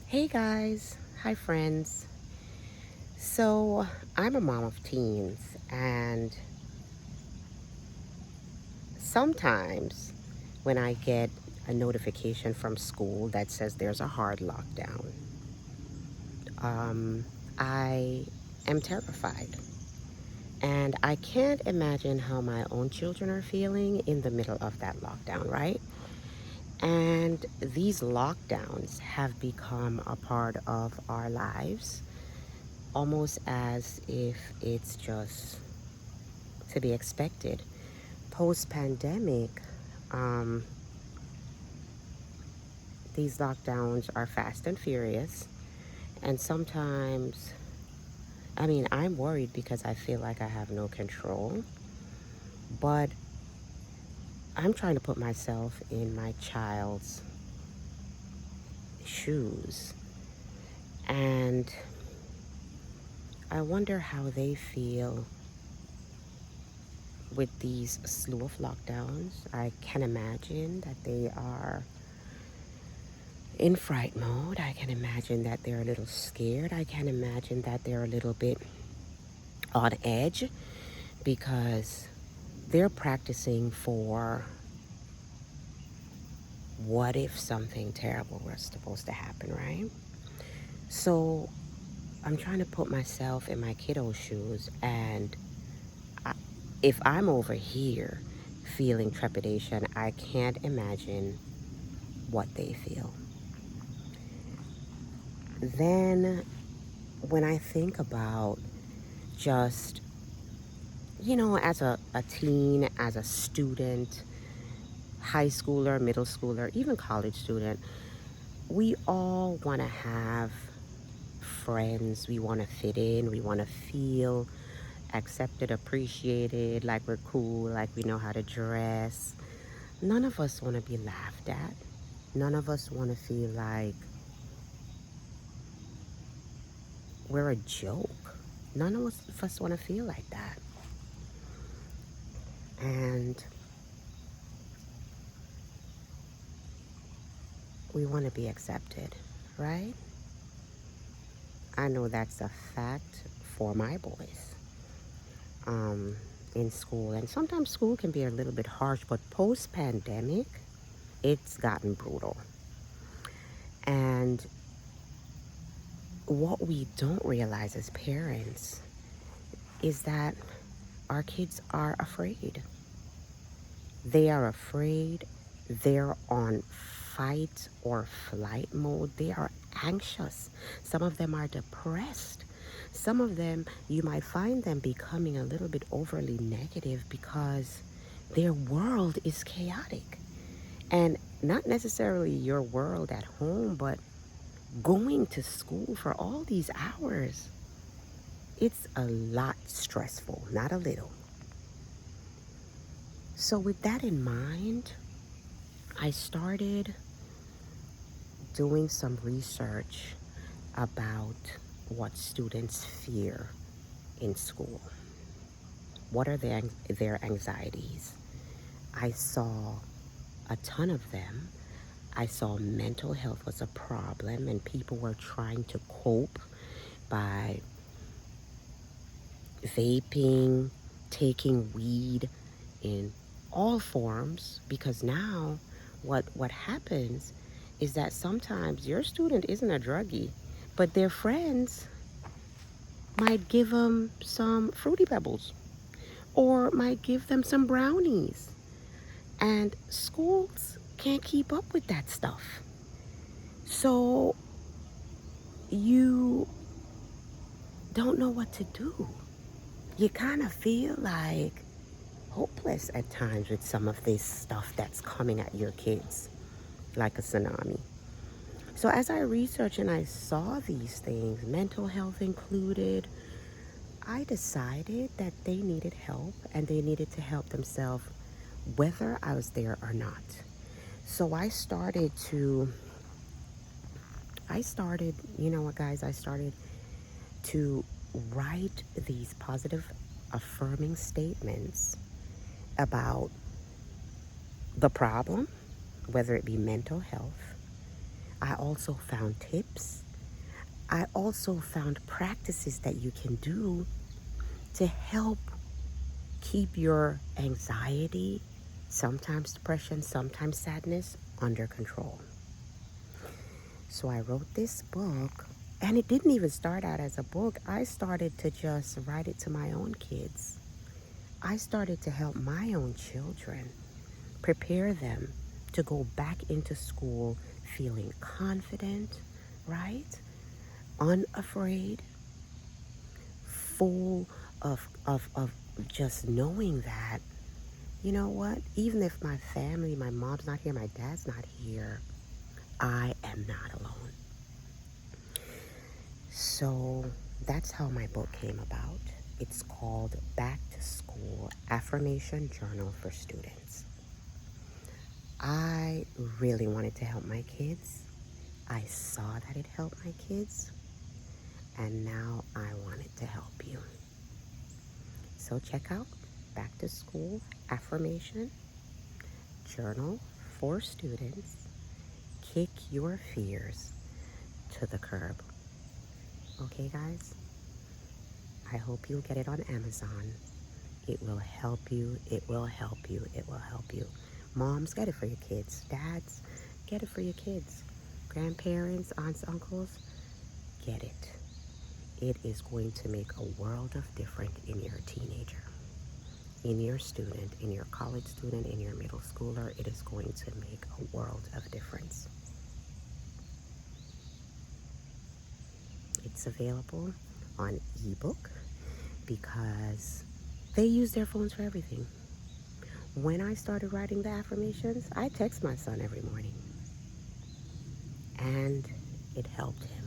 Hey guys, hi friends. So, I'm a mom of teens, and sometimes when I get a notification from school that says there's a hard lockdown, um, I am terrified. And I can't imagine how my own children are feeling in the middle of that lockdown, right? And these lockdowns have become a part of our lives, almost as if it's just to be expected. Post pandemic, um, these lockdowns are fast and furious. And sometimes, I'm worried because I feel like I have no control. But I'm trying to put myself in my child's shoes. And I wonder how they feel with these slew of lockdowns. I can imagine that they are in fright mode. I can imagine that they're a little scared. I can imagine that they're a little bit on edge because they're practicing for what if something terrible was supposed to happen, right? So I'm trying to put myself in my kiddo's shoes, and I, if I'm over here feeling trepidation, I can't imagine what they feel. Then when I think about just, as a teen, as a student, high schooler, middle schooler, even college student, we all want to have friends. We want to fit in. We want to feel accepted, appreciated, like we're cool, like we know how to dress. None of us want to be laughed at. None of us want to feel like we're a joke. None of us want to feel like that. And we want to be accepted, right? I know that's a fact for my boys um, in school. And sometimes school can be a little bit harsh, but post pandemic, it's gotten brutal. And what we don't realize as parents is that our kids are afraid. They are afraid. They're on fight or flight mode. They are anxious. Some of them are depressed. Some of them, you might find them becoming a little bit overly negative because their world is chaotic. And not necessarily your world at home, but going to school for all these hours, it's a lot stressful, not a little. So, with that in mind, I started doing some research about what students fear in school. What are their anxieties? I saw a ton of them. I saw mental health was a problem, and people were trying to cope by vaping, taking weed in all forms, because now what happens is that sometimes your student isn't a druggie, but their friends might give them some fruity pebbles or might give them some brownies, and schools can't keep up with that stuff. So you don't know what to do. You kind of feel like hopeless at times with some of this stuff that's coming at your kids like a tsunami. So as I researched and I saw these things, mental health included, I decided that they needed help and they needed to help themselves whether I was there or not. So you know what, guys, I started to write these positive, affirming statements about the problem, whether it be mental health. I also found tips. I also found practices that you can do to help keep your anxiety, sometimes depression, sometimes sadness, under control. So I wrote this book, and it didn't even start out as a book. I started to just write it to my own kids. I started to help my own children, prepare them to go back into school feeling confident, right? Unafraid, full of just knowing that, you know what, even if my family, my mom's not here, my dad's not here, I am not alone. So that's how my book came about. It's called Back to School Affirmation Journal for Students. I really wanted to help my kids. I saw that it helped my kids, and now I wanted to help you. So check out Back to School Affirmation Journal for Students. Kick your fears to the curb. Okay, guys? I hope you'll get it on Amazon. It will help you. It will help you. It will help you. Moms, get it for your kids. Dads, get it for your kids. Grandparents, aunts, uncles, get it. It is going to make a world of difference in your teenager, in your student, in your college student, in your middle schooler. It is going to make a world of difference. It's available on ebook because they use their phones for everything. When I started writing the affirmations, I text my son every morning, and it helped him.